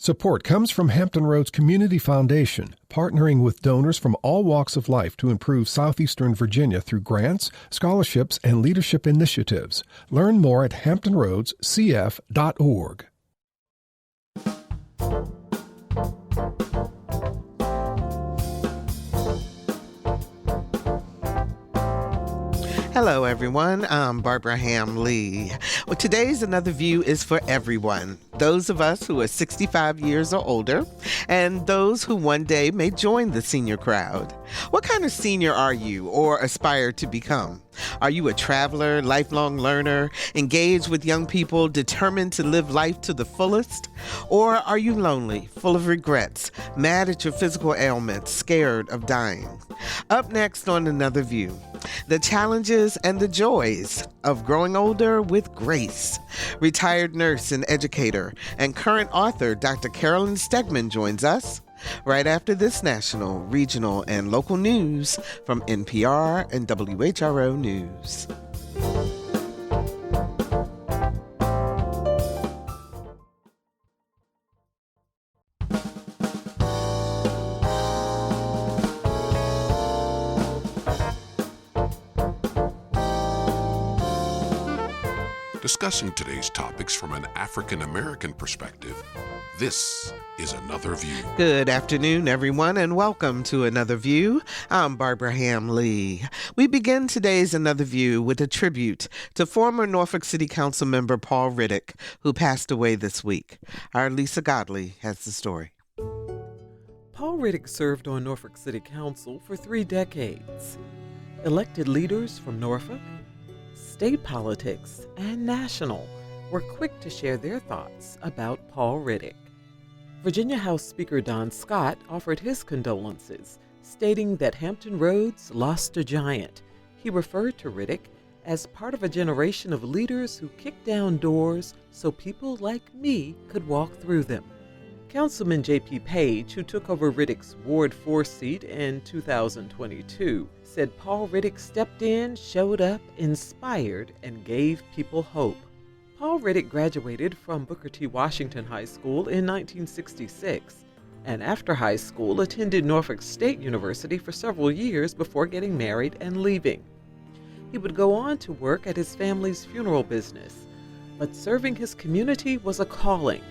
Support comes from Hampton Roads Community Foundation, partnering with donors from all walks of life to improve southeastern Virginia through grants, scholarships, and leadership initiatives. Learn more at hamptonroadscf.org. Hello, everyone. I'm Barbara Ham-Lee. Well, today's Another View is for everyone. Those of us who are 65 years or older, and those who one day may join the senior crowd. What kind of senior are you or aspire to become? Are you a traveler, lifelong learner, engaged with young people, determined to live life to the fullest? Or are you lonely, full of regrets, mad at your physical ailments, scared of dying? Up next on Another View, the challenges and the joys of growing older with grace. Retired nurse and educator and current author Dr. Carolyn Stegman joins us right after this national, regional, and local news from NPR and WHRO News. Discussing today's topics from an African-American perspective, this is Another View. Good afternoon, everyone, and welcome to Another View. I'm Barbara Ham-Lee. We begin today's Another View with a tribute to former Norfolk City Council member Paul Riddick, who passed away this week. Our Lisa Godley has the story. Paul Riddick served on Norfolk City Council for 3 decades. Elected leaders from Norfolk, state politics, and national were quick to share their thoughts about Paul Riddick. Virginia House Speaker Don Scott offered his condolences, stating that Hampton Roads lost a giant. He referred to Riddick as part of a generation of leaders who kicked down doors so people like me could walk through them. Councilman J.P. Page, who took over Riddick's Ward 4 seat in 2022, said Paul Riddick stepped in, showed up, inspired, and gave people hope. Paul Riddick graduated from Booker T. Washington High School in 1966, and after high school attended Norfolk State University for several years before getting married and leaving. He would go on to work at his family's funeral business, but serving his community was a calling.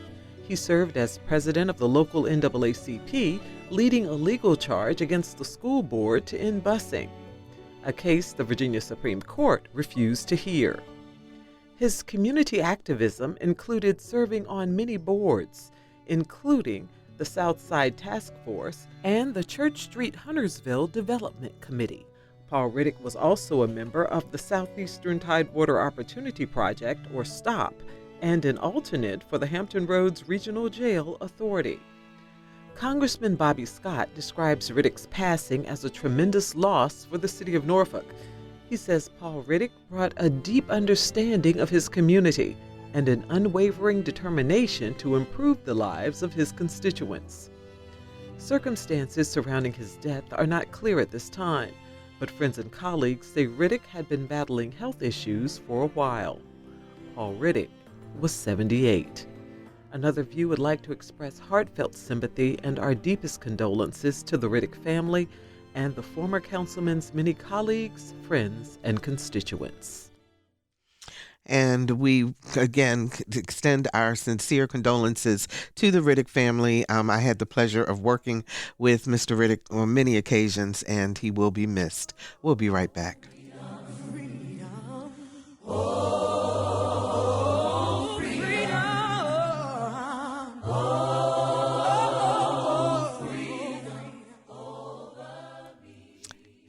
He served as president of the local NAACP, leading a legal charge against the school board to end busing, a case the Virginia Supreme Court refused to hear. His community activism included serving on many boards, including the Southside Task Force and the Church Street Huntersville Development Committee. Paul Riddick was also a member of the Southeastern Tidewater Opportunity Project, or STOP, and an alternate for the Hampton Roads Regional Jail Authority. Congressman Bobby Scott describes Riddick's passing as a tremendous loss for the city of Norfolk. He says Paul Riddick brought a deep understanding of his community and an unwavering determination to improve the lives of his constituents. Circumstances surrounding his death are not clear at this time, but friends and colleagues say Riddick had been battling health issues for a while. Paul Riddick was 78. Another View would like to express heartfelt sympathy and our deepest condolences to the Riddick family and the former councilman's many colleagues, friends, and constituents. And we, again, extend our sincere condolences to the Riddick family. I had the pleasure of working with Mr. Riddick on many occasions, and he will be missed. We'll be right back.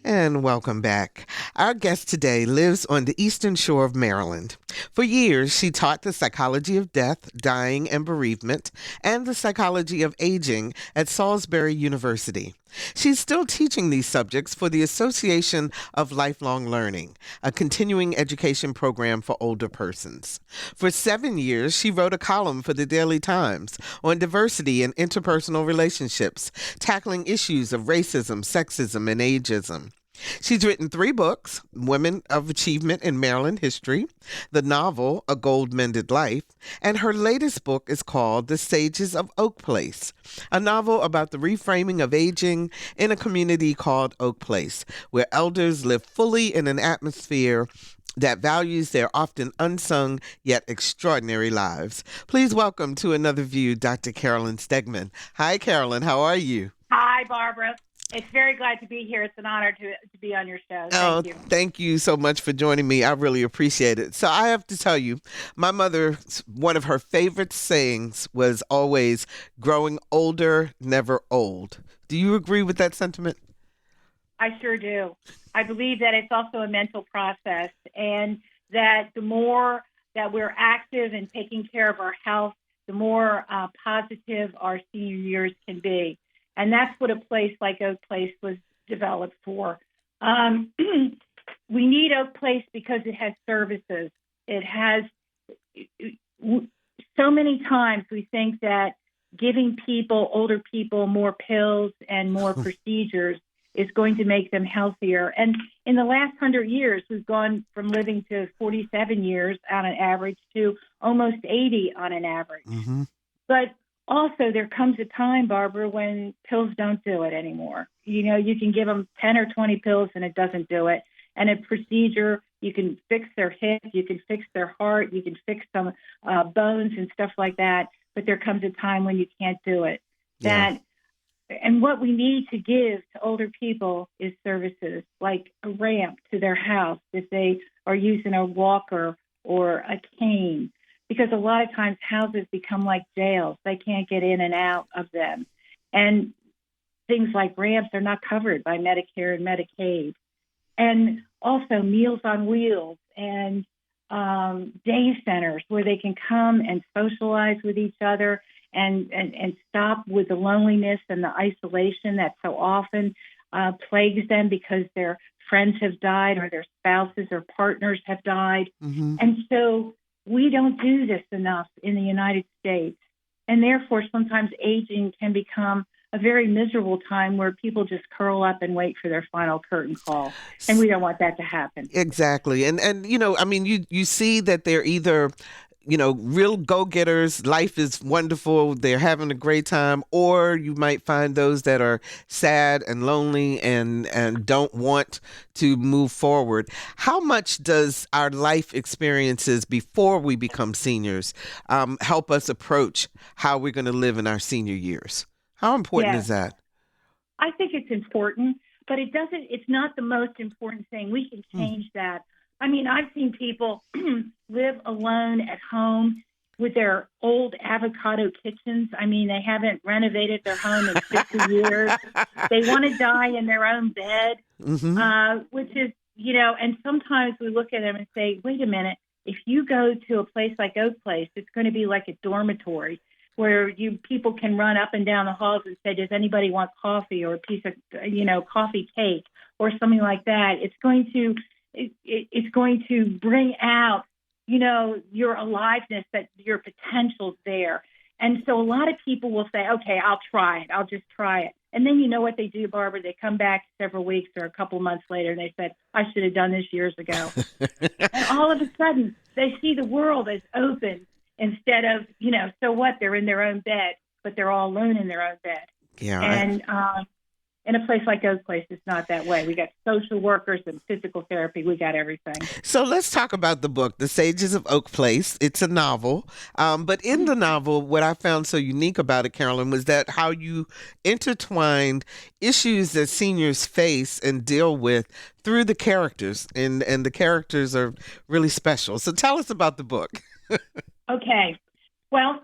And welcome back. Our guest today lives on the eastern shore of Maryland. For years, she taught the psychology of death, dying, and bereavement, and the psychology of aging at Salisbury University. She's still teaching these subjects for the Association of Lifelong Learning, a continuing education program for older persons. For 7 years, she wrote a column for the Daily Times on diversity and interpersonal relationships, tackling issues of racism, sexism, and ageism. She's written 3 books: Women of Achievement in Maryland History, the novel A Gold-Mended Life, and her latest book is called The Sages of Oak Place, a novel about the reframing of aging in a community called Oak Place, where elders live fully in an atmosphere that values their often unsung yet extraordinary lives. Please welcome to Another View, Dr. Carolyn Stegman. Hi, Carolyn. How are you? Hi, Barbara. It's very glad to be here. It's an honor to be on your show. Oh, Thank you. thank you so much for joining me. I really appreciate it. So I have to tell you, my mother, one of her favorite sayings was always, growing older, never old. Do you agree with that sentiment? I sure do. I believe that it's also a mental process, and that the more that we're active in taking care of our health, the more positive our senior years can be. And that's what a place like Oak Place was developed for. We need Oak Place because it has services. It has, so many times we think that giving older people, more pills and more procedures is going to make them healthier. And in the last 100 years, we've gone from living to 47 years on an average to almost 80 on an average. Mm-hmm. But also, there comes a time, Barbara, when pills don't do it anymore. You know, you can give them 10 or 20 pills and it doesn't do it. And a procedure, you can fix their hip, you can fix their heart, you can fix some bones and stuff like that. But there comes a time when you can't do it. Yeah. And what we need to give to older people is services like a ramp to their house if they are using a walker or a cane. Because a lot of times houses become like jails. They can't get in and out of them. And things like ramps are not covered by Medicare and Medicaid. And also Meals on Wheels and day centers where they can come and socialize with each other and stop with the loneliness and the isolation that so often plagues them because their friends have died or their spouses or partners have died. Mm-hmm. And so we don't do this enough in the United States. And therefore, sometimes aging can become a very miserable time where people just curl up and wait for their final curtain call. And we don't want that to happen. Exactly. And you know, I mean, you see that they're either, you know, real go-getters, life is wonderful, they're having a great time, or you might find those that are sad and lonely and don't want to move forward. How much does our life experiences before we become seniors help us approach how we're going to live in our senior years? How important is that? I think it's important, but it's not the most important thing. We can change that. I mean, I've seen people live alone at home with their old avocado kitchens. I mean, they haven't renovated their home in 50 years. They want to die in their own bed, which is, you know, and sometimes we look at them and say, wait a minute, if you go to a place like Oak Place, it's going to be like a dormitory where people can run up and down the halls and say, does anybody want coffee or a piece of, you know, coffee cake or something like that. It's going to bring out, you know, your aliveness, that your potential's there. And so a lot of people will say, okay, I'll try it. I'll just try it. And then you know what they do, Barbara? They come back several weeks or a couple months later and they said, I should have done this years ago. And all of a sudden they see the world as open instead of, you know, so what? They're in their own bed, but they're all alone in their own bed. Yeah. And in a place like Oak Place, it's not that way. We got social workers and physical therapy. We got everything. So let's talk about the book, The Sages of Oak Place. It's a novel. But in the novel, what I found so unique about it, Carolyn, was that how you intertwined issues that seniors face and deal with through the characters. And the characters are really special. So tell us about the book. Okay. Well,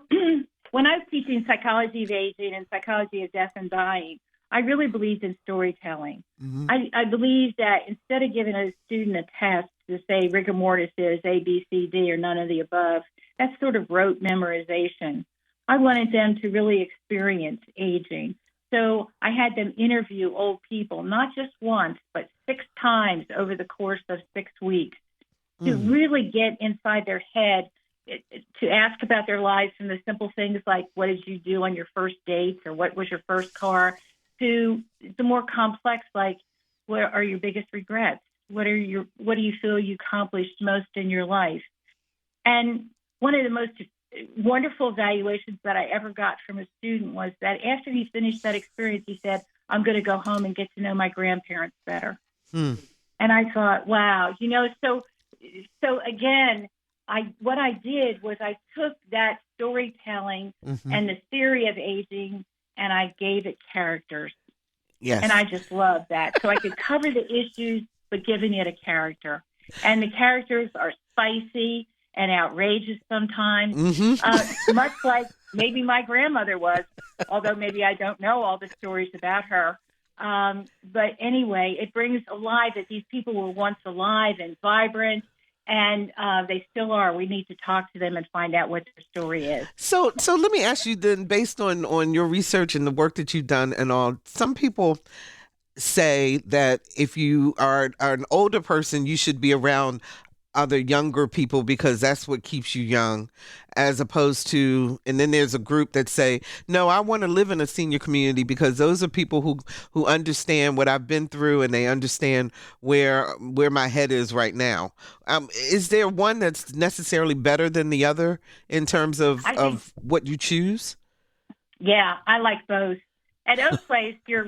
when I was teaching psychology of aging and psychology of death and dying, I really believed in storytelling. Mm-hmm. I believed that instead of giving a student a test to say rigor mortis is A, B, C, D, or none of the above, that's sort of rote memorization. I wanted them to really experience aging. So I had them interview old people, not just once, but 6 times over the course of 6 weeks to really get inside their head, to ask about their lives, from the simple things like, what did you do on your first date, or what was your first car, to the more complex, like, what are your biggest regrets? What do you feel you accomplished most in your life? And one of the most wonderful evaluations that I ever got from a student was that after he finished that experience, he said, I'm going to go home and get to know my grandparents better. And I thought, wow, so again, what I did was I took that storytelling and the theory of aging and I gave it characters. Yes. And I just love that. So I could cover the issues, but giving it a character. And the characters are spicy and outrageous sometimes, much like maybe my grandmother was, although maybe I don't know all the stories about her. But anyway, it brings alive that these people were once alive and vibrant, and they still are. We need to talk to them and find out what their story is. So let me ask you then, based on your research and the work that you've done and all, some people say that if you are an older person, you should be around other younger people because that's what keeps you young, as opposed to, and then there's a group that say, no, I want to live in a senior community because those are people who understand what I've been through and they understand where my head is right now. Is there one that's necessarily better than the other in terms of what you choose? Yeah, I like both. At Oak Place, you're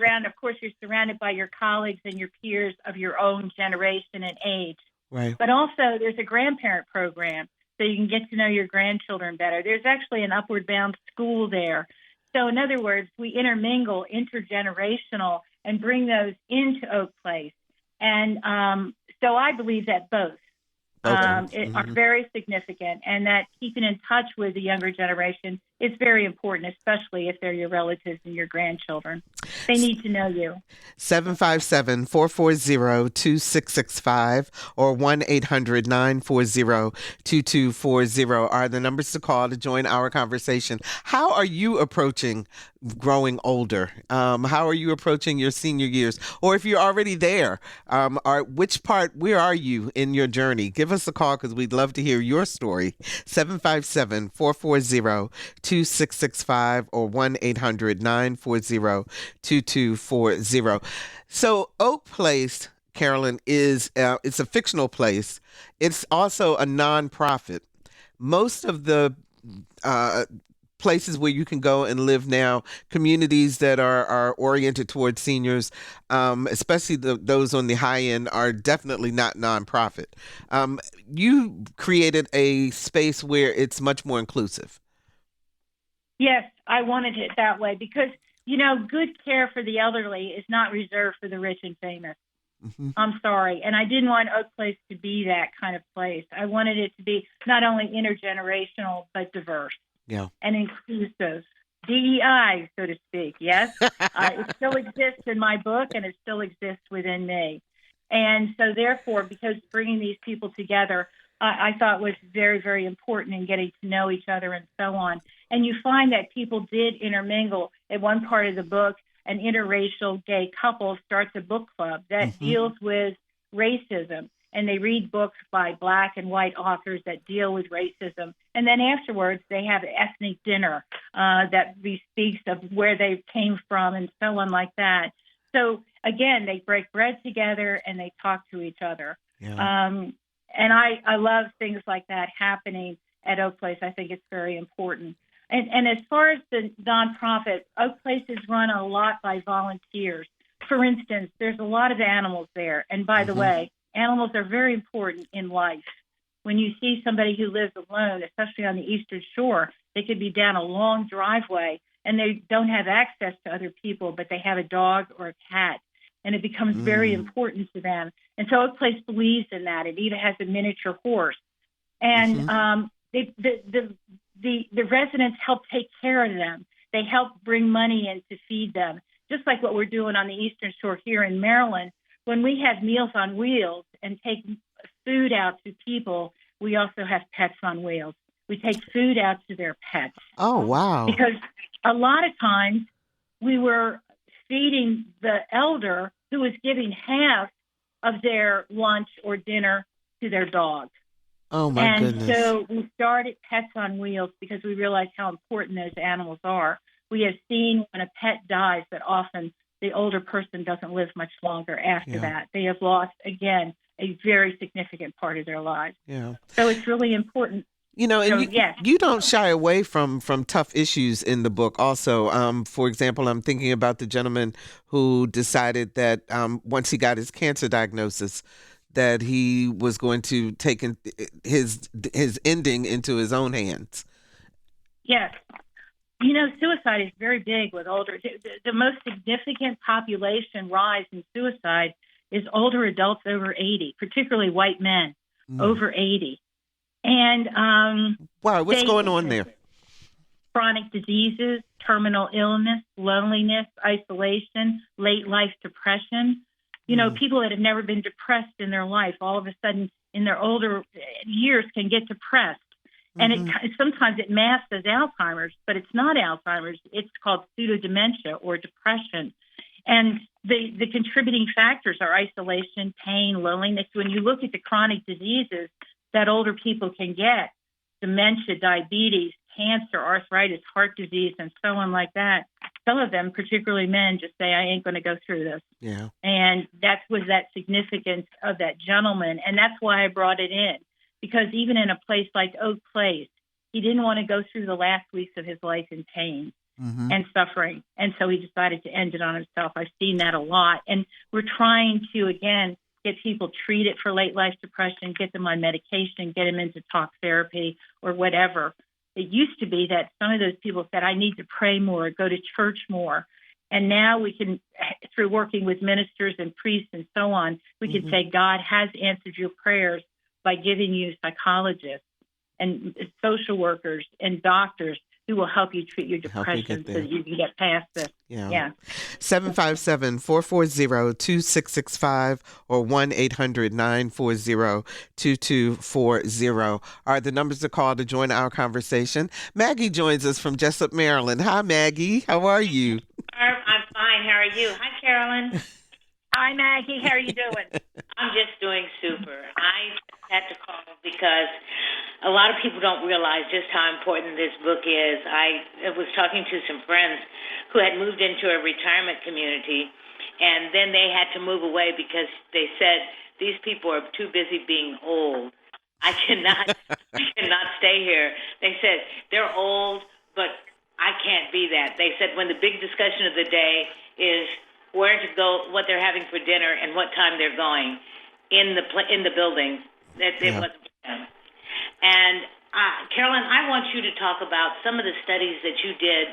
surrounded by your colleagues and your peers of your own generation and age. Right. But also there's a grandparent program so you can get to know your grandchildren better. There's actually an Upward Bound school there. So in other words, we intermingle intergenerational and bring those into Oak Place. And so I believe that both are very significant, and that keeping in touch with the younger generation is very important, especially if they're your relatives and your grandchildren. They need to know you. 757-440-2665 or 1-800-940-2240 are the numbers to call to join our conversation. How are you approaching growing older? How are you approaching your senior years? Or if you're already there, where are you in your journey? Give us a call because we'd love to hear your story. 757-440-2665 or 1-800-940-2240. So Oak Place, Carolyn, it's a fictional place. It's also a nonprofit. Most of the places where you can go and live now, communities that are oriented towards seniors, especially those on the high end, are definitely not nonprofit. You created a space where it's much more inclusive. Yes, I wanted it that way because, good care for the elderly is not reserved for the rich and famous. I'm sorry. And I didn't want Oak Place to be that kind of place. I wanted it to be not only intergenerational, but diverse. Yeah. And inclusive. DEI, so to speak, yes? It still exists in my book, and it still exists within me. And so therefore, because bringing these people together, I thought was very, very important in getting to know each other and so on. And you find that people did intermingle. At one part of the book, an interracial gay couple starts a book club that deals with racism. And they read books by Black and white authors that deal with racism. And then afterwards, they have an ethnic dinner that speaks of where they came from and so on like that. So, again, they break bread together and they talk to each other. Yeah. And I love things like that happening at Oak Place. I think it's very important. And as far as the nonprofit, Oak Place is run a lot by volunteers. For instance, there's a lot of animals there. And by the way, animals are very important in life. When you see somebody who lives alone, especially on the Eastern Shore, they could be down a long driveway and they don't have access to other people, but they have a dog or a cat, and it becomes very important to them. And so Oak Place believes in that. It even has a miniature horse. And the residents help take care of them. They help bring money in to feed them, just like what we're doing on the Eastern Shore here in Maryland. When we have Meals on Wheels and take food out to people, we also have Pets on Wheels. We take food out to their pets. Oh, wow. Because a lot of times we were feeding the elder who was giving half of their lunch or dinner to their dog. Oh, my goodness. And so we started Pets on Wheels because we realized how important those animals are. We have seen when a pet dies that often the older person doesn't live much longer after Yeah. that. They have lost, again, a very significant part of their lives. Yeah. So it's really important. And So, yes. you don't shy away from tough issues in the book also. For example, I'm thinking about the gentleman who decided that once he got his cancer diagnosis, that he was going to take his ending into his own hands. Yes. Suicide is very big with older. The most significant population rise in suicide is older adults over 80, particularly white men over 80. And wow, what's going on there? Chronic diseases, terminal illness, loneliness, isolation, late life depression. People that have never been depressed in their life, all of a sudden in their older years can get depressed. And sometimes it masks as Alzheimer's, but it's not Alzheimer's. It's called pseudodementia or depression. And the contributing factors are isolation, pain, loneliness. When you look at the chronic diseases that older people can get, dementia, diabetes, cancer, arthritis, heart disease, and so on like that, some of them, particularly men, just say, I ain't going to go through this. Yeah. And that was that significance of that gentleman. And that's why I brought it in. Because even in a place like Oak Place, he didn't want to go through the last weeks of his life in pain and suffering. And so he decided to end it on himself. I've seen that a lot. And we're trying to, again, get people treated for late life depression, get them on medication, get them into talk therapy or whatever. It used to be that some of those people said, I need to pray more, go to church more. And now we can, through working with ministers and priests and so on, we can say God has answered your prayers by giving you psychologists and social workers and doctors who will help you treat your depression so that you can get past this. Yeah. 757-440-2665 or 1-800-940-2240 are the numbers to call to join our conversation. Maggie joins us from Jessup, Maryland. Hi, Maggie. How are you? I'm fine. How are you? Hi, Carolyn. Hi, Maggie. How are you doing? I'm just doing super. I had to call because a lot of people don't realize just how important this book is. I was talking to some friends who had moved into a retirement community, and then they had to move away because they said, these people are too busy being old. I cannot stay here. They said, they're old, but I can't be that. They said when the big discussion of the day is where to go, what they're having for dinner, and what time they're going in the building, that it wasn't for them. And Carolyn, I want you to talk about some of the studies that you did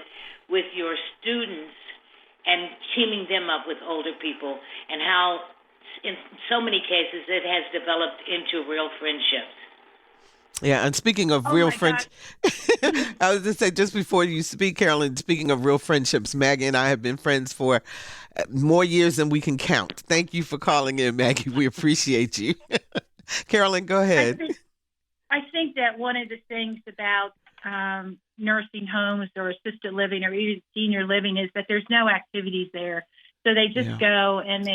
with your students and teaming them up with older people, and how in so many cases it has developed into real friendships. Yeah, and speaking of real friends, I was going to say, just before you speak, Carolyn, speaking of real friendships, Maggie and I have been friends for more years than we can count. Thank you for calling in, Maggie. We appreciate you. Carolyn, go ahead. I think that one of the things about nursing homes or assisted living or even senior living is that there's no activities there. So they just go and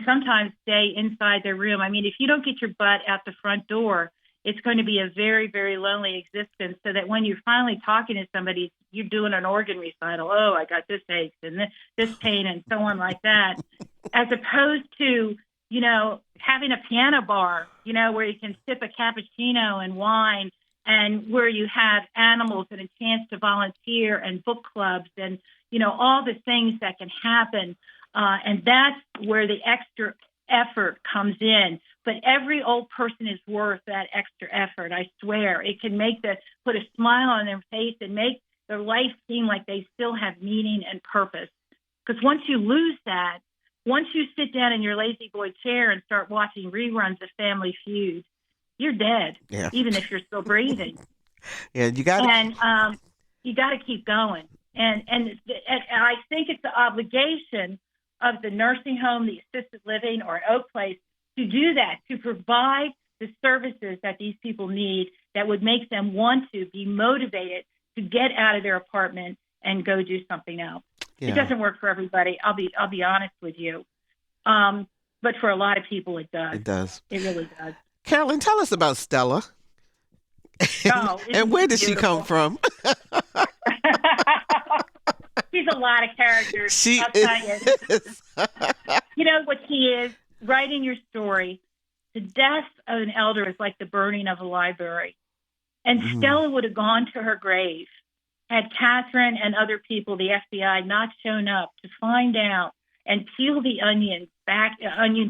sometimes stay inside their room. I mean, if you don't get your butt out the front door, it's going to be a very, very lonely existence, so that when you're finally talking to somebody, you're doing an organ recital. Oh, I got this ache and this pain and so on like that, as opposed to, having a piano bar, where you can sip a cappuccino and wine, and where you have animals and a chance to volunteer and book clubs and, all the things that can happen. And that's where the extra effort comes in. But every old person is worth that extra effort. I swear it can put a smile on their face and make their life seem like they still have meaning and purpose. Because once you lose that, once you sit down in your lazy boy chair and start watching reruns of Family Feud, you're dead, even if you're still breathing. Yeah, you got to keep going. And I think it's the obligation of the nursing home, the assisted living, or Oak Place to do that, to provide the services that these people need that would make them want to be motivated to get out of their apartment and go do something else. Yeah. It doesn't work for everybody. I'll be honest with you. But for a lot of people, it does. It does. It really does. Carolyn, tell us about Stella. And where did she come from? She's She's a lot of characters. She I'll tell you. is. You know what she is? Writing your story. The death of an elder is like the burning of a library. And Stella would have gone to her grave had Catherine and other people, the FBI, not shown up to find out and peel the onion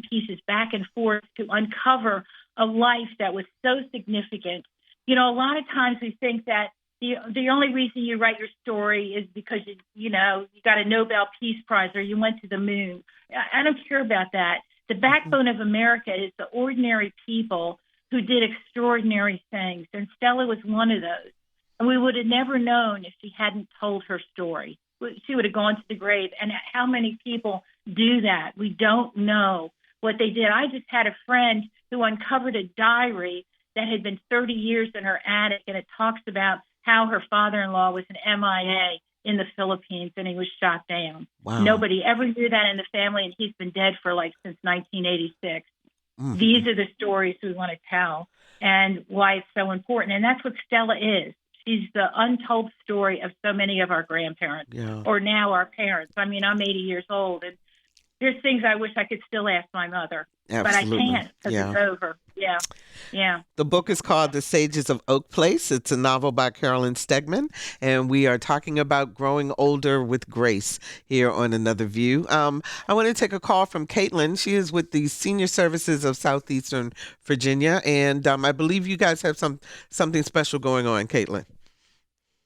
pieces back and forth to uncover a life that was so significant. You know, a lot of times we think that the only reason you write your story is because you got a Nobel Peace Prize or you went to the moon. I don't care about that. The backbone of America is the ordinary people who did extraordinary things, and Stella was one of those. And we would have never known if she hadn't told her story. She would have gone to the grave. And how many people do that? We don't know what they did. I just had a friend who uncovered a diary that had been 30 years in her attic, and it talks about how her father-in-law was an MIA in the Philippines, and he was shot down. Wow. Nobody ever knew that in the family, and he's been dead for since 1986. Mm-hmm. These are the stories we want to tell and why it's so important. And that's what Stella is. She's the untold story of so many of our grandparents or now our parents. I mean, I'm 80 years old, and there's things I wish I could still ask my mother. Absolutely. But I can't because it's over. Yeah. The book is called The Sages of Oak Place. It's a novel by Carolyn Stegman, and we are talking about growing older with grace here on Another View. I want to take a call from Caitlin. She is with the Senior Services of Southeastern Virginia, and I believe you guys have something special going on, Caitlin.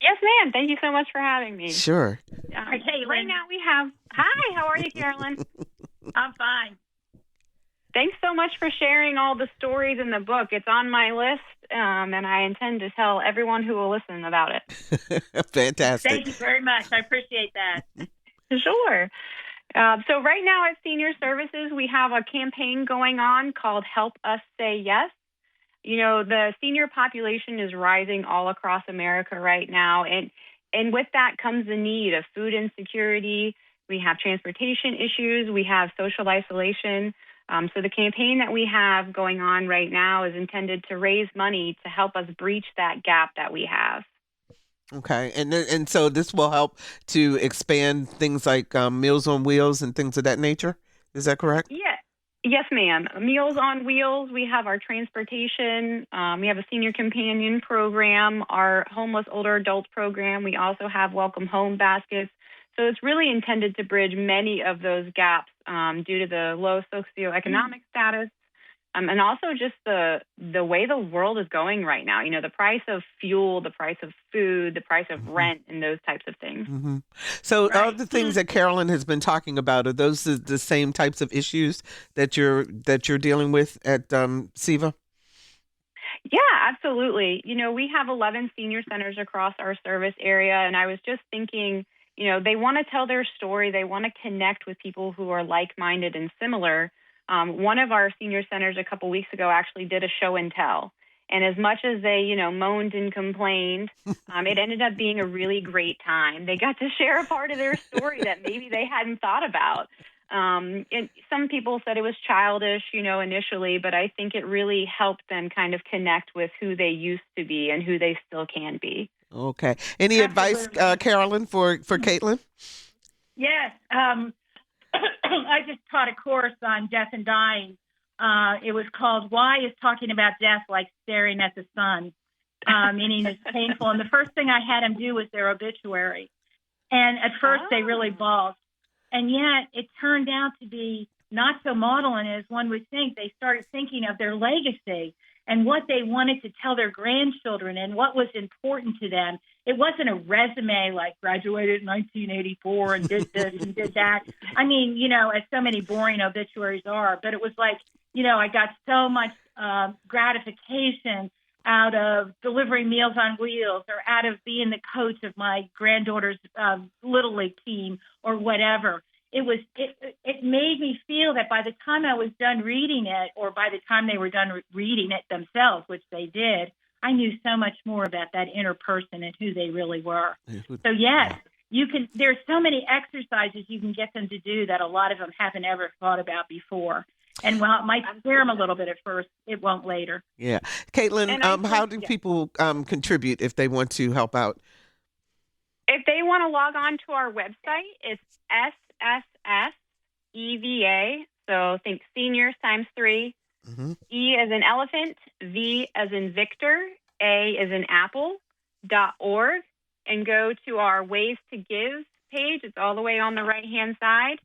Yes, ma'am. Thank you so much for having me. Sure. Hi, Caitlin. Right now we have... Hi, how are you, Carolyn? I'm fine. Thanks so much for sharing all the stories in the book. It's on my list, and I intend to tell everyone who will listen about it. Fantastic. Thank you very much. I appreciate that. Sure. So right now at Senior Services, we have a campaign going on called Help Us Say Yes. You know, the senior population is rising all across America right now, and with that comes the need of food insecurity. We have transportation issues. We have social isolation. So the campaign that we have going on right now is intended to raise money to help us breach that gap that we have. Okay, and so this will help to expand things like Meals on Wheels and things of that nature. Is that correct? Yeah. Yes, ma'am. Meals on Wheels. We have our transportation. We have a senior companion program, our homeless older adult program. We also have welcome home baskets. So it's really intended to bridge many of those gaps due to the low socioeconomic status and also just the way the world is going right now. You know, the price of fuel, the price of food, the price of rent, and those types of things. Mm-hmm. So all the things that Carolyn has been talking about, are those the same types of issues that you're dealing with at SEVA? Yeah, absolutely. You know, we have 11 senior centers across our service area, and I was just thinking, you know, they want to tell their story. They want to connect with people who are like-minded and similar. One of our senior centers a couple weeks ago actually did a show and tell. And as much as they, moaned and complained, it ended up being a really great time. They got to share a part of their story that maybe they hadn't thought about. And some people said it was childish, initially, but I think it really helped them kind of connect with who they used to be and who they still can be. Okay. Any advice, Carolyn, for Caitlin? Yes. I just taught a course on death and dying. It was called Why is Talking About Death Like Staring at the Sun? Meaning it's painful. And the first thing I had them do was their obituary. And at first they really bawled. And yet it turned out to be not so maudlin as one would think. They started thinking of their legacy and what they wanted to tell their grandchildren and what was important to them. It wasn't a resume like graduated in 1984 and did this and did that. I mean, as so many boring obituaries are, but it was like, I got so much gratification out of delivering Meals on Wheels or out of being the coach of my granddaughter's Little League team or whatever. It made me feel that by the time I was done reading it, or by the time they were done reading it themselves, which they did, I knew so much more about that inner person and who they really were. So yes, there's so many exercises you can get them to do that a lot of them haven't ever thought about before. And while it might scare them a little bit at first, it won't later. Yeah. Caitlin, how do people contribute if they want to help out? If they want to log on to our website, it's SSSEVA. So think seniors times 3. Mm-hmm. E as in elephant, V as in Victor, A as in apple.org, and go to our Ways to Give page. It's all the way on the right-hand side.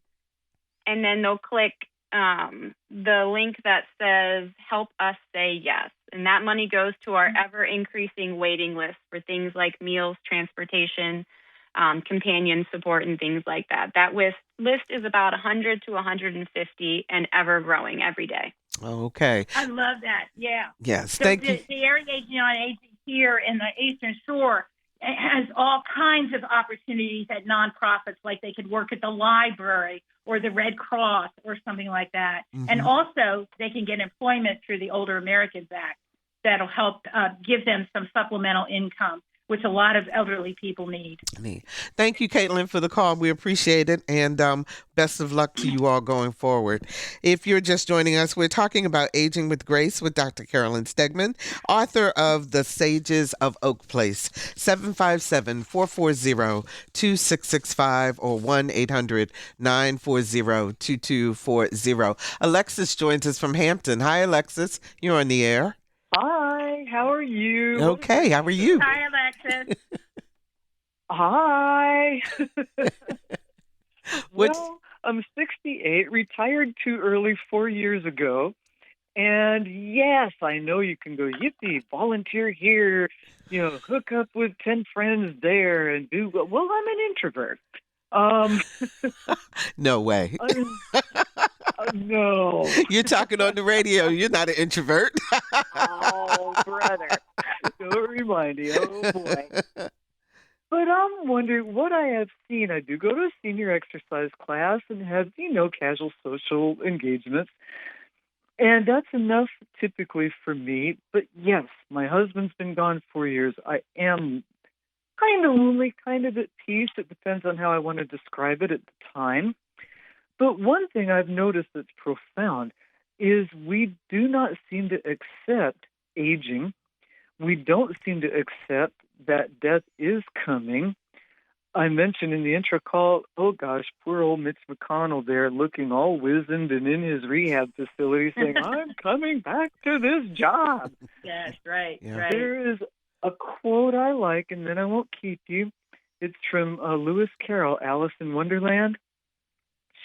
And then they'll click the link that says Help Us Say Yes. And that money goes to our ever-increasing waiting list for things like meals, transportation, companion support, and things like that. That list is about 100 to 150 and ever growing every day. Okay. I love that. Yeah. Yes. So Thank you. The Area Agency on Aging here in the Eastern Shore has all kinds of opportunities at nonprofits, like they could work at the library or the Red Cross or something like that. Mm-hmm. And also they can get employment through the Older Americans Act. That'll help give them some supplemental income, which a lot of elderly people need. Thank you, Caitlin, for the call. We appreciate it. And best of luck to you all going forward. If you're just joining us, we're talking about Aging with Grace with Dr. Carolyn Stegman, author of The Sages of Oak Place, 757-440-2665 or 1-800-940-2240. Alexis joins us from Hampton. Hi, Alexis. You're on the air. Hi, how are you? Okay, how are you? Hi, Alexis. Hi. Well, I'm 68, retired too early 4 years ago. And yes, I know you can go, yippee, volunteer here, hook up with 10 friends there and do, well, I'm an introvert. No way. No. You're talking on the radio. You're not an introvert. Oh, brother. Don't remind me. Oh, boy. But I'm wondering what I have seen. I do go to a senior exercise class and have, casual social engagements. And that's enough typically for me. But yes, my husband's been gone 4 years. I am kind of lonely, kind of at peace. It depends on how I want to describe it at the time. But one thing I've noticed that's profound is we do not seem to accept aging. We don't seem to accept that death is coming. I mentioned in the intro call, oh gosh, poor old Mitch McConnell there looking all wizened and in his rehab facility saying, I'm coming back to this job. Yes, right, Yeah. right. There is a quote I like, and then I won't keep you. It's from Lewis Carroll, Alice in Wonderland.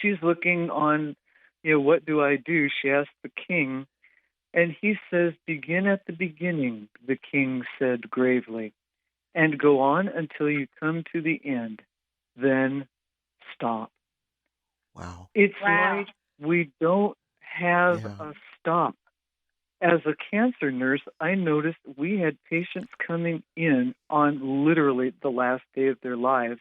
She's looking on, what do I do? She asks the king, and he says, begin at the beginning, the king said gravely, and go on until you come to the end. Then stop. Wow. It's like we don't have a stop. As a cancer nurse, I noticed we had patients coming in on literally the last day of their lives,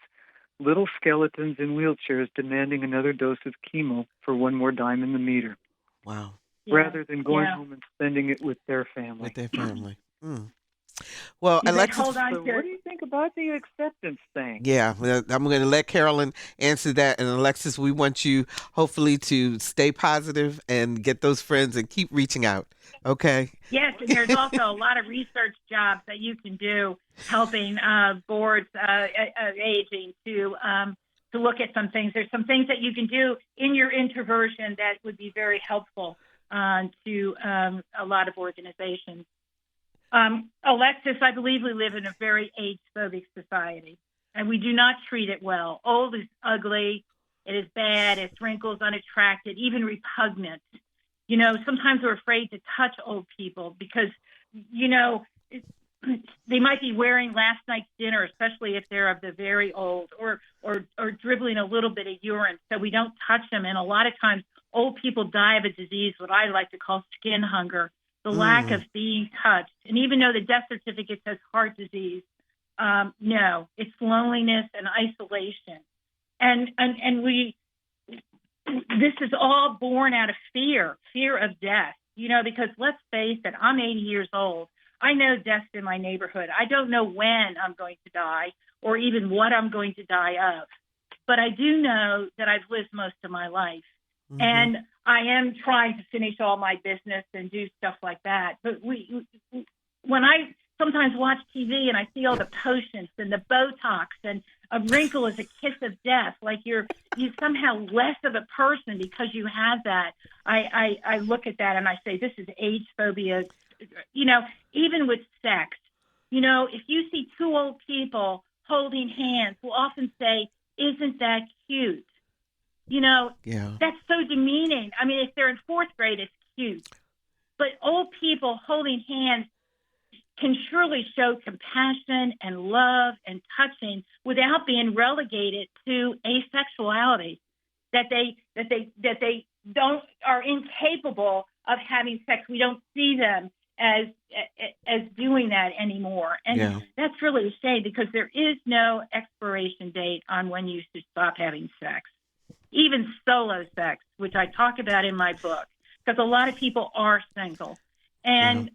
little skeletons in wheelchairs demanding another dose of chemo for one more dime in the meter. Wow. Rather than going home and spending it with their family. Well, So Alexis, what do you think about the acceptance thing? Yeah, I'm going to let Carolyn answer that. And Alexis, we want you hopefully to stay positive and get those friends and keep reaching out. Okay? Yes, and there's also a lot of research jobs that you can do helping boards aging to look at some things. There's some things that you can do in your introversion that would be very helpful to a lot of organizations. Alexis, I believe we live in a very age-phobic society, and we do not treat it well. Old is ugly. It is bad. It's wrinkles, unattractive, even repugnant. Sometimes we're afraid to touch old people because, they might be wearing last night's dinner, especially if they're of the very old, or dribbling a little bit of urine, so we don't touch them. And a lot of times, old people die of a disease, what I like to call skin hunger, the lack of being touched. And even though the death certificate says heart disease, no, it's loneliness and isolation. And this is all born out of fear of death, because let's face it, I'm 80 years old. I know death's in my neighborhood. I don't know when I'm going to die or even what I'm going to die of. But I do know that I've lived most of my life. Mm-hmm. And I am trying to finish all my business and do stuff like that. But when I sometimes watch TV and I see all the potions and the Botox, and a wrinkle is a kiss of death. Like you somehow less of a person because you have that. I look at that and I say, this is age phobia. Even with sex, if you see two old people holding hands, we'll often say, isn't that cute? That's so demeaning. I mean, if they're in fourth grade, it's cute. But old people holding hands can surely show compassion and love and touching without being relegated to asexuality, that they are incapable of having sex. We don't see them as doing that anymore. And that's really a shame, because there is no expiration date on when you should stop having sex, even solo sex, which I talk about in my book, because a lot of people are single. And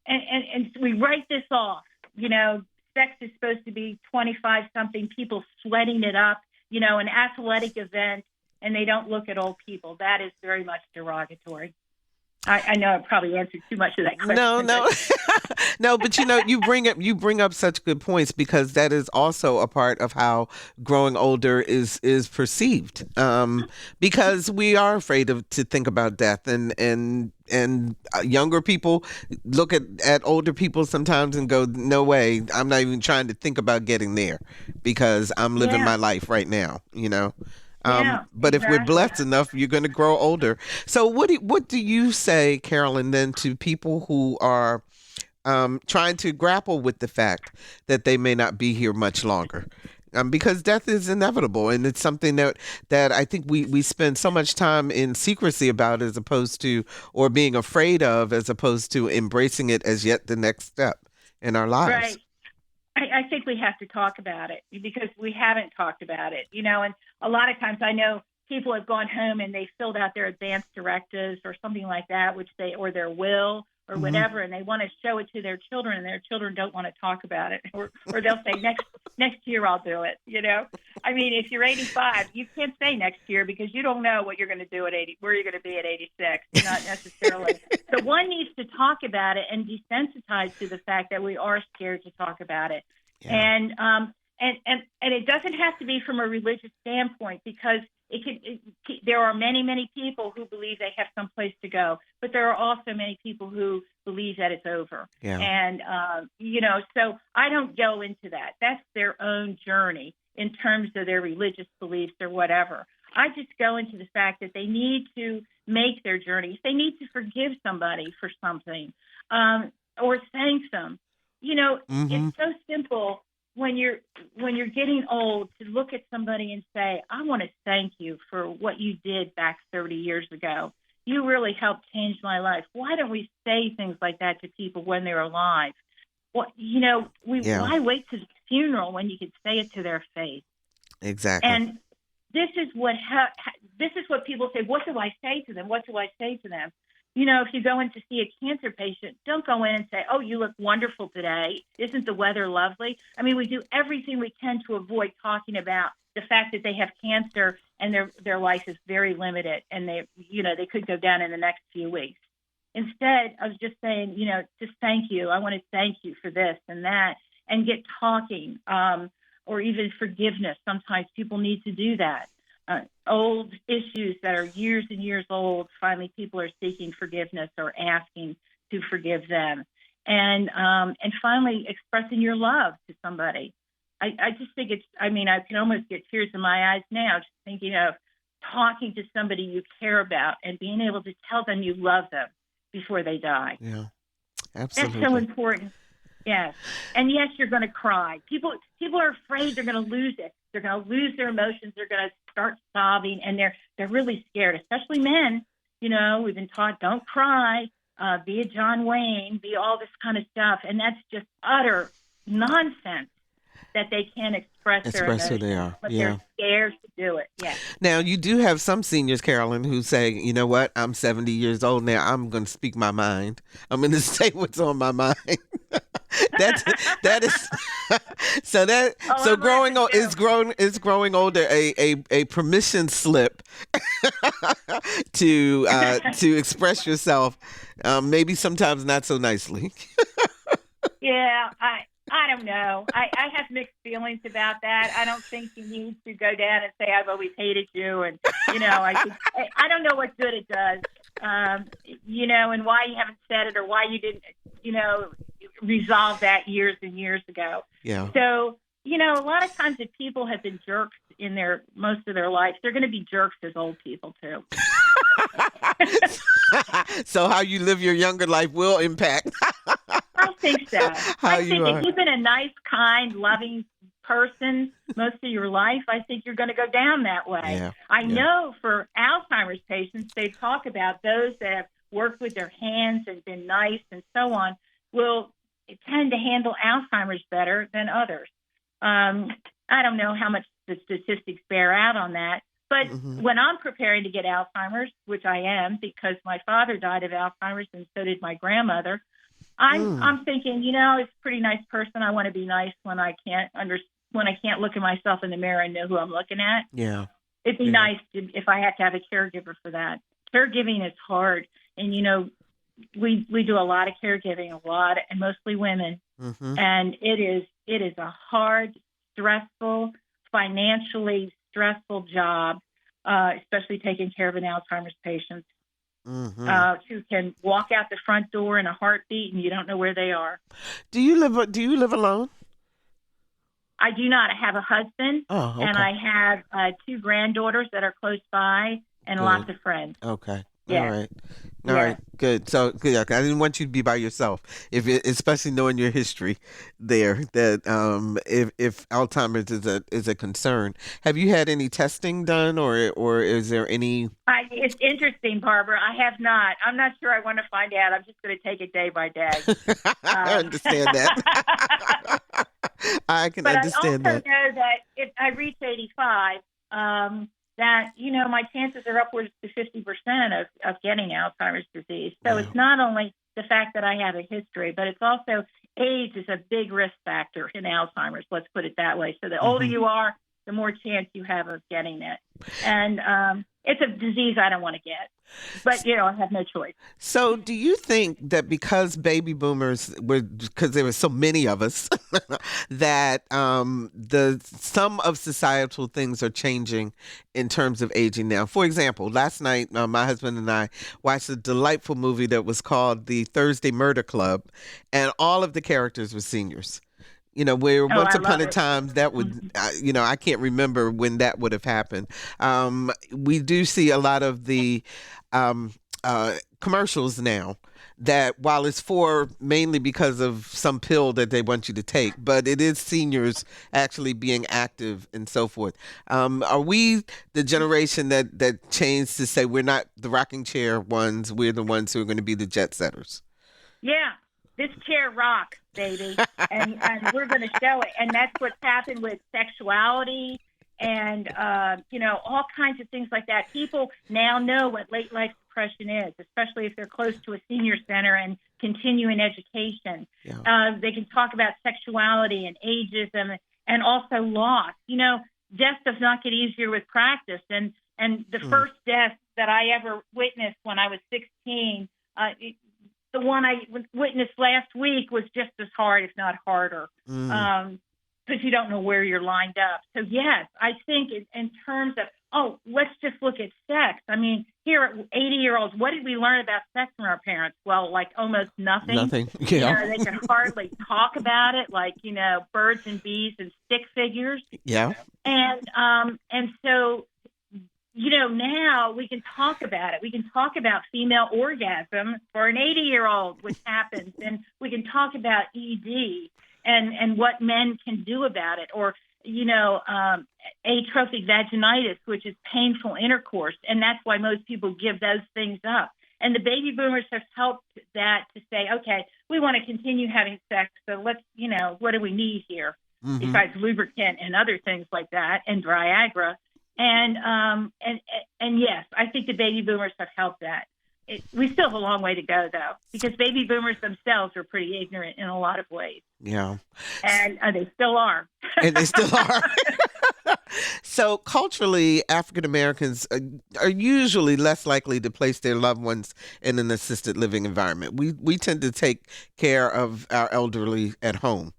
and we write this off. Sex is supposed to be 25-something people sweating it up, an athletic event, and they don't look at old people. That is very much derogatory. I know I probably answered too much of that question. No. No, but you bring up such good points, because that is also a part of how growing older is perceived. Because we are afraid to think about death, and younger people look at older people sometimes and go, no way, I'm not even trying to think about getting there, because I'm living my life right now, but if we're blessed enough, you're going to grow older. So what do you say, Carolyn, then, to people who are trying to grapple with the fact that they may not be here much longer? Because death is inevitable, and it's something that I think we spend so much time in secrecy about, as opposed to, or being afraid of, as opposed to embracing it as yet the next step in our lives. Right. I think we have to talk about it, because we haven't talked about it, and a lot of times I know people have gone home and they filled out their advance directives or something like that, or their will or whatever, and they want to show it to their children, and their children don't want to talk about it, or they'll say next year I'll do it. I mean, if you're 85, you can't say next year, because you don't know what you're going to do at 80, where you're going to be at 86, not necessarily. So one needs to talk about it and desensitize to the fact that we are scared to talk about it. And it doesn't have to be from a religious standpoint, because there are many people who believe they have some place to go, but there are also many people who believe that it's over. And so I don't go into that. That's their own journey in terms of their religious beliefs or whatever. I just go into the fact that they need to make their journey. If they need to forgive somebody for something, or thank them, it's so simple when you're getting old to look at somebody and say, I want to thank you for what you did back 30 years ago. You really helped change my life. Why don't we say things like that to people when they're alive? Why wait to the funeral when you could say it to their face? Exactly. And this is what people say. What do I say to them? What do I say to them? If you go in to see a cancer patient, don't go in and say, oh, you look wonderful today. Isn't the weather lovely? I mean, we do everything we can to avoid talking about the fact that they have cancer and their life is very limited, and they could go down in the next few weeks. Instead, I was just saying, just thank you. I want to thank you for this and that, and get talking, or even forgiveness. Sometimes people need to do that. Old issues that are years and years old, finally people are seeking forgiveness or asking to forgive them. And finally expressing your love to somebody. I just think I can almost get tears in my eyes now just thinking of talking to somebody you care about and being able to tell them you love them before they die. Yeah, absolutely. That's so important. Yes. And yes, you're going to cry. People are afraid they're going to lose it. They're going to lose their emotions. They're going to start sobbing, and they're really scared, especially men. We've been taught, don't cry, be a John Wayne, be all this kind of stuff. And that's just utter nonsense that they can't express their emotions, who they are. But they're scared to do it. Yeah. Now, you do have some seniors, Carolyn, who say, you know what, I'm 70 years old now. I'm going to speak my mind. I'm going to say what's on my mind. That is so growing old is growing older a permission slip to express yourself, maybe sometimes not so nicely. Yeah, I don't know. I have mixed feelings about that. I don't think you need to go down and say I've always hated you, and I don't know what good it does, and why you haven't said it or why you didn't, resolve that years and years ago. Yeah. So a lot of times if people have been jerks in most of their life, they're going to be jerks as old people too. So how you live your younger life will impact. I think so. I think if you've been a nice, kind, loving person most of your life, I think you're going to go down that way. Yeah. I know for Alzheimer's patients, they talk about those that have worked with their hands and been nice and so on will tend to handle Alzheimer's better than others. I don't know how much the statistics bear out on that, but when I'm preparing to get Alzheimer's, which I am because my father died of Alzheimer's and so did my grandmother, I'm thinking, it's a pretty nice person. I want to be nice when I can't look at myself in the mirror and know who I'm looking at. Yeah. It'd be nice if I had to have a caregiver for that. Caregiving is hard, and we do a lot of caregiving, and mostly women, and it is a hard, stressful, financially stressful job, especially taking care of an Alzheimer's patient. Who can walk out the front door in a heartbeat and you don't know where they are. Do you live alone? I do not. I have a husband, and I have 2 granddaughters that are close by, and lots of friends. Okay. Yeah. All right. Good. So good. I didn't want you to be by yourself. Especially knowing your history there, that if Alzheimer's is a concern. Have you had any testing done, or is there any? It's interesting, Barbara. I have not. I'm not sure I want to find out. I'm just going to take it day by day. I understand that. I can understand that. But I also know that if I reach 85, that, my chances are upwards to 50% of getting Alzheimer's disease. So it's not only the fact that I have a history, but it's also age is a big risk factor in Alzheimer's. Let's put it that way. So the older you are, the more chance you have of getting it. And it's a disease I don't want to get. But, I have no choice. So do you think that because baby boomers because there were so many of us, that some of societal things are changing in terms of aging now? For example, last night, my husband and I watched a delightful movie that was called The Thursday Murder Club, and all of the characters were seniors. Where once upon a time that would, I can't remember when that would have happened. We do see a lot of the commercials now that, while it's mainly because of some pill that they want you to take, but it is seniors actually being active and so forth. Are we the generation that changed to say we're not the rocking chair ones, we're the ones who are going to be the jet setters? Yeah. This chair rocks, baby, and we're going to show it. And that's what's happened with sexuality and, all kinds of things like that. People now know what late life depression is, especially if they're close to a senior center and continuing education. Yeah. They can talk about sexuality and ageism and also loss. Death does not get easier with practice. And the first death that I ever witnessed when I was 16, the one I witnessed last week was just as hard, if not harder, because you don't know where you're lined up. So, yes, I think in terms of, let's just look at sex. I mean, here at 80-year-olds, what did we learn about sex from our parents? Well, like almost nothing. Nothing, yeah. They can hardly talk about it, like, birds and bees and stick figures. Yeah. And so, now we can talk about it. We can talk about female orgasm for an 80-year-old, which happens, and we can talk about ED and what men can do about it, or, atrophic vaginitis, which is painful intercourse, and that's why most people give those things up. And the baby boomers have helped that to say, okay, we want to continue having sex, so let's, what do we need here besides lubricant and other things like that, and Viagra. And yes, I think the baby boomers have helped that. We still have a long way to go, though, because baby boomers themselves are pretty ignorant in a lot of ways. Yeah. And they still are. And they still are. So culturally, African Americans are usually less likely to place their loved ones in an assisted living environment. We tend to take care of our elderly at home.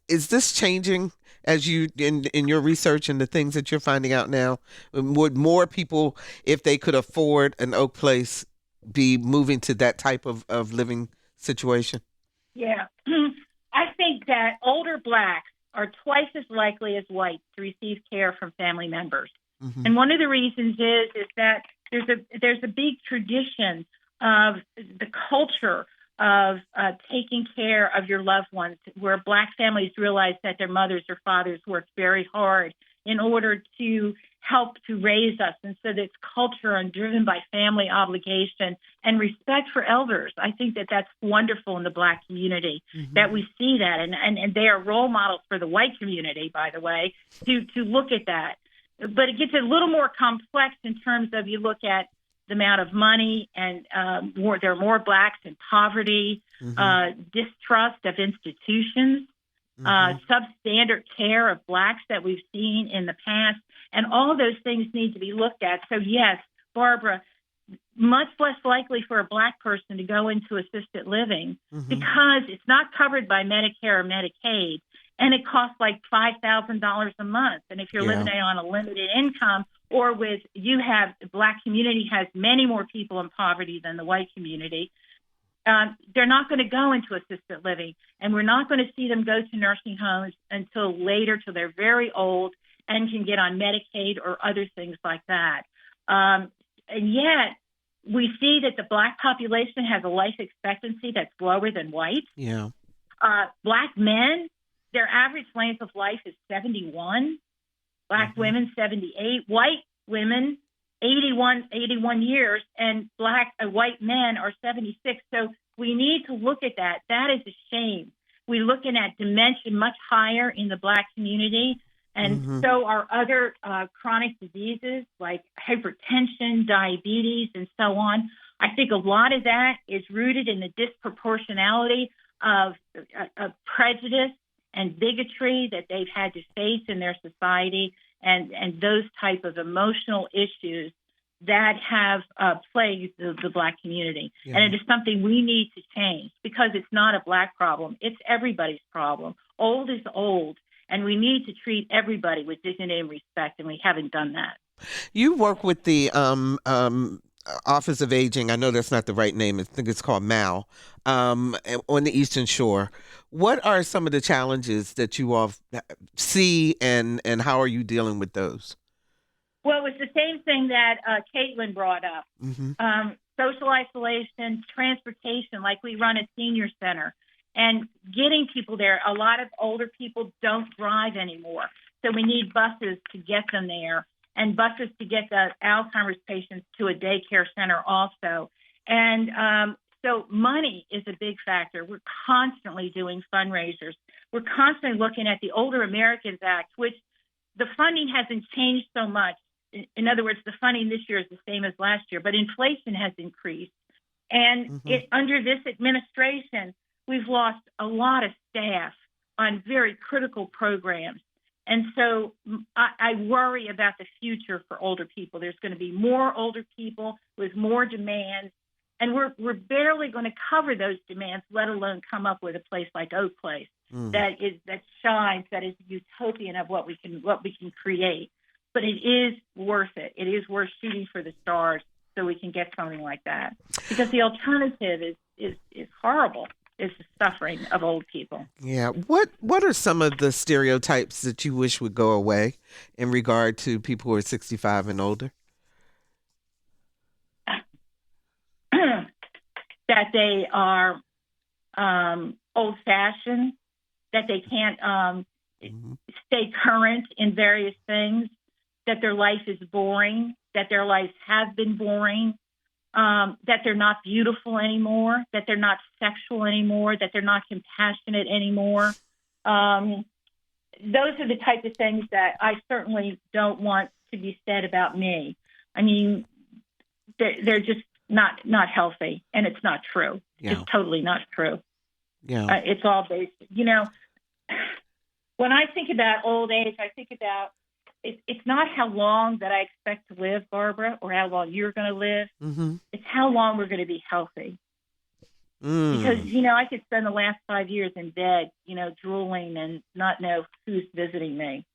Is this changing as you in your research and the things that you're finding out now? Would more people, if they could afford an Oak Place, be moving to that type of living situation? Yeah. I think that older blacks are twice as likely as whites to receive care from family members. Mm-hmm. And one of the reasons is that there's a big tradition of the culture of taking care of your loved ones, where Black families realize that their mothers or fathers worked very hard in order to help to raise us. And so that's culture and driven by family obligation and respect for elders. I think that that's wonderful in the Black community, that we see that. And they are role models for the white community, by the way, to look at that. But it gets a little more complex in terms of, you look at the amount of money, and there are more Blacks in poverty, distrust of institutions, substandard care of Blacks that we've seen in the past. And all of those things need to be looked at. So, yes, Barbara, much less likely for a Black person to go into assisted living because it's not covered by Medicare or Medicaid, and it costs like $5,000 a month. And if you're living on a limited income, or the Black community has many more people in poverty than the white community, they're not going to go into assisted living. And we're not going to see them go to nursing homes until later, till they're very old and can get on Medicaid or other things like that. And yet, we see that the Black population has a life expectancy that's lower than white. Yeah. Black men, their average length of life is 71. Black women, 78. White women, 81 years, and white men are 76. So we need to look at that. That is a shame. We're looking at dementia much higher in the Black community, and so are other chronic diseases like hypertension, diabetes, and so on. I think a lot of that is rooted in the disproportionality of prejudice and bigotry that they've had to face in their society, and those type of emotional issues that have plagued the Black community. Yeah. And it is something we need to change, because it's not a Black problem. It's everybody's problem. Old is old, and we need to treat everybody with dignity and respect, and we haven't done that. You work with the Office of Aging. I know that's not the right name. I think it's called MAL, on the Eastern Shore. What are some of the challenges that you all see, and how are you dealing with those? Well, it's the same thing that Caitlin brought up. Social isolation, transportation, like we run a senior center, and getting people there. A lot of older people don't drive anymore, so we need buses to get them there, and buses to get the Alzheimer's patients to a daycare center also. And so money is a big factor. We're constantly doing fundraisers. We're constantly looking at the Older Americans Act, which the funding hasn't changed so much. In other words, the funding this year is the same as last year, but inflation has increased. And under this administration, we've lost a lot of staff on very critical programs. And so I worry about the future for older people. There's going to be more older people with more demands, and we're barely going to cover those demands, let alone come up with a place like Oak Place that shines, that is utopian of what we can create. But it is worth it. It is worth shooting for the stars so we can get something like that. Because the alternative is horrible. Is the suffering of old people. Yeah. What are some of the stereotypes that you wish would go away in regard to people who are 65 and older? That they are old-fashioned, that they can't stay current in various things, that their life is boring, that their lives have been boring, that they're not beautiful anymore, that they're not sexual anymore, that they're not compassionate anymore. Those are the type of things that I certainly don't want to be said about me. I mean, they're just not healthy, and it's not true. Yeah. It's totally not true. Yeah, it's all based. When I think about old age, I think about it's not how long that I expect to live, Barbara, or how long you're going to live. Mm-hmm. It's how long we're going to be healthy. Because, I could spend the last 5 years in bed, drooling and not know who's visiting me.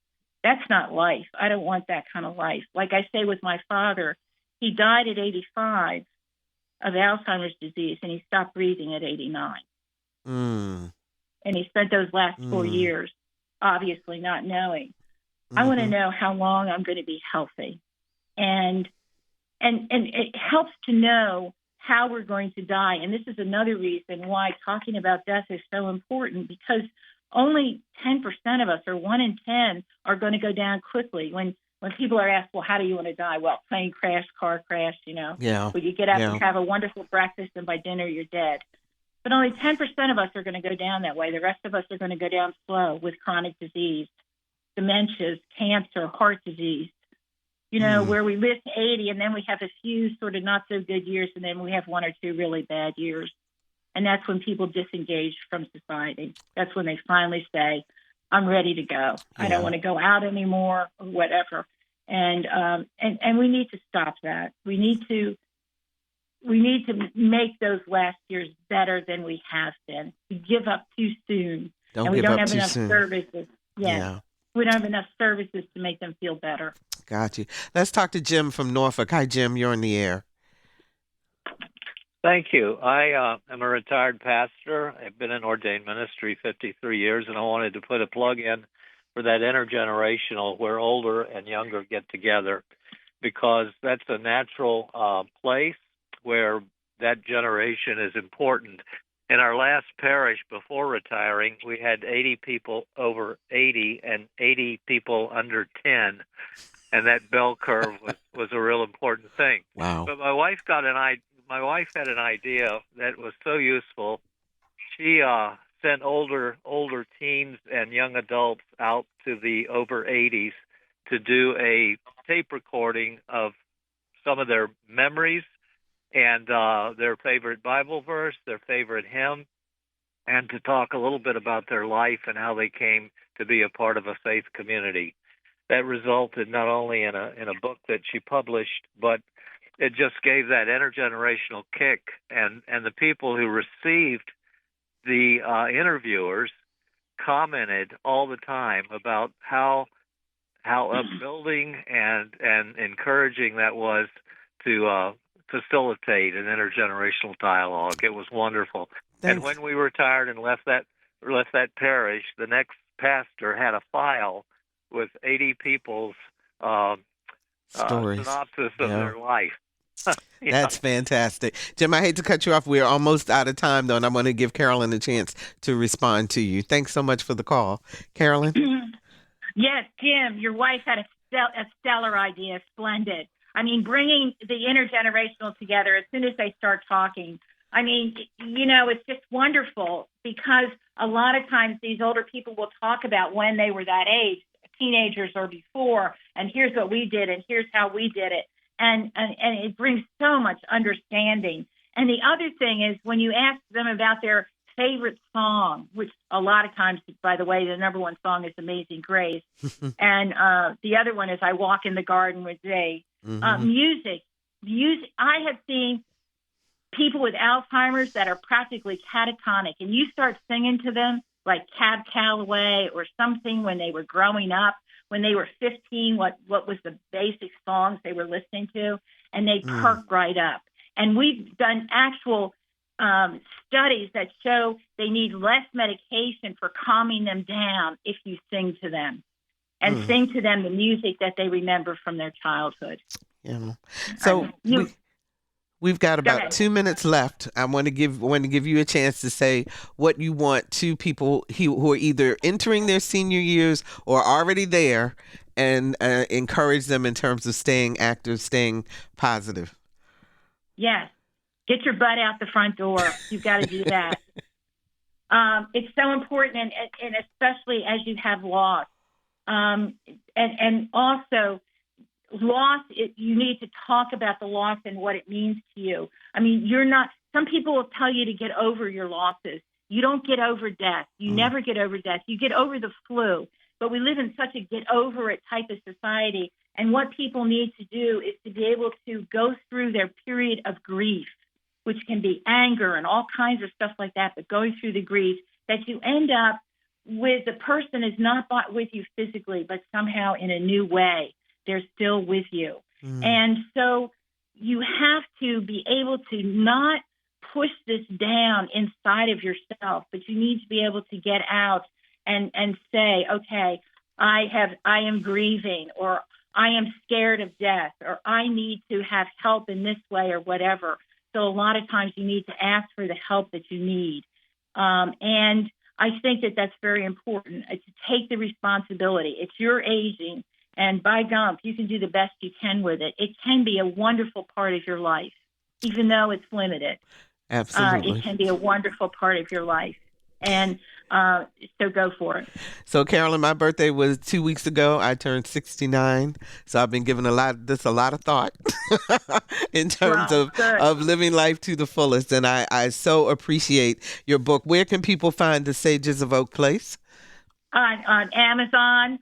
That's not life. I don't want that kind of life. Like I say with my father, he died at 85 of Alzheimer's disease, and he stopped breathing at 89. And he spent those last 4 years obviously not knowing. I want to know how long I'm going to be healthy. And it helps to know how we're going to die. And this is another reason why talking about death is so important, because only 10% of us, or 1 in 10, are going to go down quickly. When people are asked, well, how do you want to die? Well, plane crash, car crash, Yeah. Well, you get up and have a wonderful breakfast, and by dinner you're dead. But only 10% of us are going to go down that way. The rest of us are going to go down slow with chronic disease, dementias, cancer, heart disease. Where we live to 80, and then we have a few sort of not so good years, and then we have 1 or 2 really bad years. And that's when people disengage from society. That's when they finally say, I'm ready to go. I don't want to go out anymore, or whatever. And we need to stop that. We need to make those last years better than we have been. We give up too soon. And we don't have enough services. Yeah. We don't have enough services to make them feel better. Got you. Let's talk to Jim from Norfolk. Hi, Jim. You're in the air. Thank you. I am a retired pastor. I've been in ordained ministry 53 years, and I wanted to put a plug in for that intergenerational where older and younger get together, because that's a natural place where that generation is important. In our last parish before retiring, we had 80 people over 80 and 80 people under 10. And that bell curve was a real important thing. Wow. But my wife had an idea that was so useful. She sent older teens and young adults out to the over 80s to do a tape recording of some of their memories and their favorite Bible verse, their favorite hymn, and to talk a little bit about their life and how they came to be a part of a faith community. That resulted not only in a book that she published, but it just gave that intergenerational kick. And the people who received the interviewers commented all the time about how upbuilding and encouraging that was to facilitate an intergenerational dialogue. It was wonderful. Thanks. And when we retired and left that parish, the next pastor had a file with 80 people's stories, synopsis of their life. That's fantastic. Jim, I hate to cut you off. We're almost out of time, though, and I'm going to give Carolyn a chance to respond to you. Thanks so much for the call. Carolyn? Yes, Jim, your wife had a stellar idea. Splendid. I mean, bringing the intergenerational together as soon as they start talking. I mean, it's just wonderful, because a lot of times these older people will talk about when they were that age, teenagers or before, and here's what we did and here's how we did it. And it brings so much understanding. And the other thing is, when you ask them about their favorite song, which a lot of times, by the way, the number one song is Amazing Grace. And the other one is I Walk in the Garden with Zay. Music. I have seen people with Alzheimer's that are practically catatonic, and you start singing to them like Cab Calloway or something when they were growing up, when they were 15, what was the basic songs they were listening to, and they perk right up. And we've done actual studies that show they need less medication for calming them down if you sing to them, and sing to them the music that they remember from their childhood. Yeah. So we've got about 2 minutes left. I want to give you a chance to say what you want to people who are either entering their senior years or already there, and encourage them in terms of staying active, staying positive. Yes. Get your butt out the front door. You've got to do that. It's so important, and especially as you have loss. And also, loss, you need to talk about the loss and what it means to you. I mean, some people will tell you to get over your losses. You don't get over death. You never get over death. You get over the flu. but we live in such a get over it type of society. And what people need to do is to be able to go through their period of grief, which can be anger and all kinds of stuff like that, but going through the grief, that you end up with the person is not with you physically, but somehow in a new way, they're still with you. And so you have to be able to not push this down inside of yourself, but you need to be able to get out and say, okay, I am grieving, or I am scared of death, or I need to have help in this way, or whatever. So a lot of times you need to ask for the help that you need. And I think that that's very important, to take the responsibility. It's your aging, and by gum, you can do the best you can with it. It can be a wonderful part of your life, even though it's limited. Absolutely. It can be a wonderful part of your life. And so go for it. So, Carolyn, my birthday was 2 weeks ago. I turned 69. So I've been giving a lot of thought in terms of living life to the fullest. And I so appreciate your book. Where can people find The Sages of Oak Place? On Amazon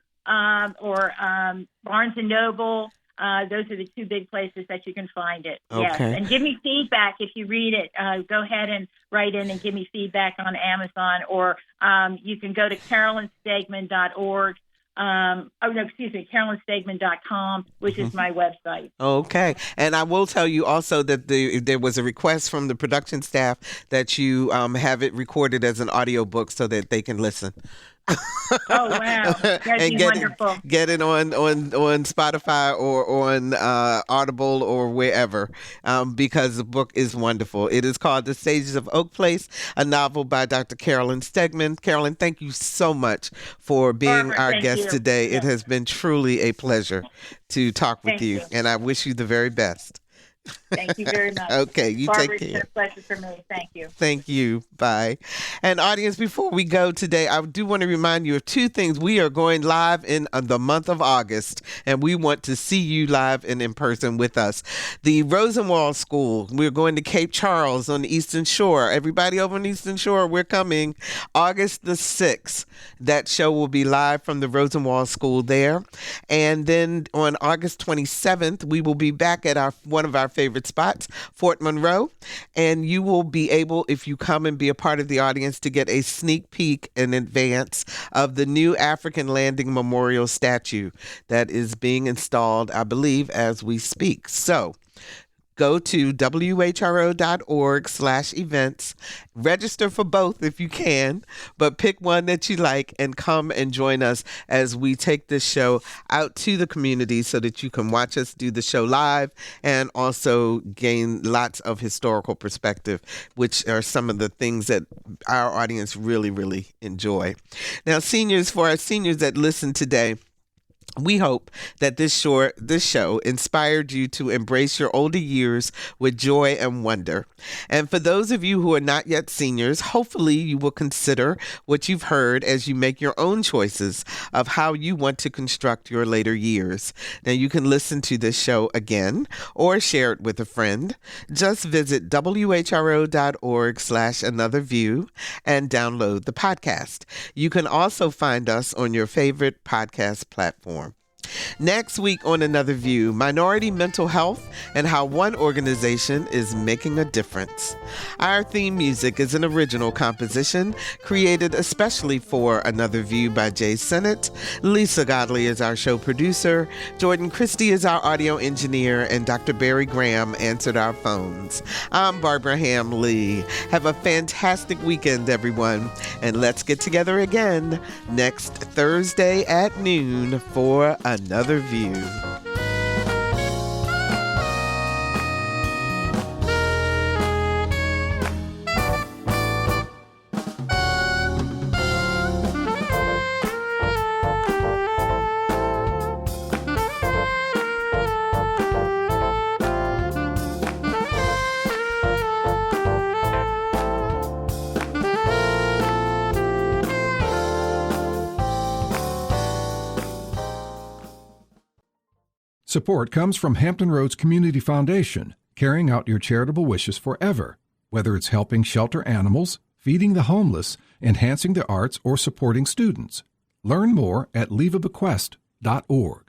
or Barnes & Noble. Those are the two big places that you can find it. Okay. Yes. And give me feedback if you read it. Go ahead and write in and give me feedback on Amazon, or you can go to carolynstegman.org. carolynstegman.com, which is my website. Okay. And I will tell you also that there was a request from the production staff that you have it recorded as an audiobook so that they can listen. Oh, wow. That'd be wonderful. Get it on Spotify or on Audible or wherever, because the book is wonderful. It is called The Sages of Oak Place, a novel by Dr. Carolyn Stegman. Carolyn, thank you so much for being our guest today. It has been truly a pleasure to talk with you, and I wish you the very best. Thank you very much. Okay, you Barbara, take care. It's a pleasure for me. Thank you. Thank you. Bye. And audience, before we go today, I do want to remind you of two things. We are going live in the month of August, and we want to see you live and in person with us. The Rosenwald School, we're going to Cape Charles on the Eastern Shore. Everybody over on the Eastern Shore, we're coming August the 6th. That show will be live from the Rosenwald School there. And then on August 27th, we will be back at one of our favorite spots, Fort Monroe, and you will be able, if you come and be a part of the audience, to get a sneak peek in advance of the new African Landing Memorial statue that is being installed, I believe, as we speak. So go to whro.org/events. Register for both if you can, but pick one that you like and come and join us as we take this show out to the community so that you can watch us do the show live and also gain lots of historical perspective, which are some of the things that our audience really, really enjoy. Now, for our seniors that listen today, we hope that this show inspired you to embrace your older years with joy and wonder. And for those of you who are not yet seniors, hopefully you will consider what you've heard as you make your own choices of how you want to construct your later years. Now, you can listen to this show again or share it with a friend. Just visit whro.org/anotherview and download the podcast. You can also find us on your favorite podcast platform. Next week on Another View, minority mental health and how one organization is making a difference. Our theme music is an original composition created especially for Another View by Jay Sennett. Lisa Godley is our show producer. Jordan Christie is our audio engineer, and Dr. Barry Graham answered our phones. I'm Barbara Ham Lee. Have a fantastic weekend, everyone, and let's get together again next Thursday at noon for Another View. Support comes from Hampton Roads Community Foundation, carrying out your charitable wishes forever. Whether it's helping shelter animals, feeding the homeless, enhancing the arts, or supporting students. Learn more at leaveabequest.org.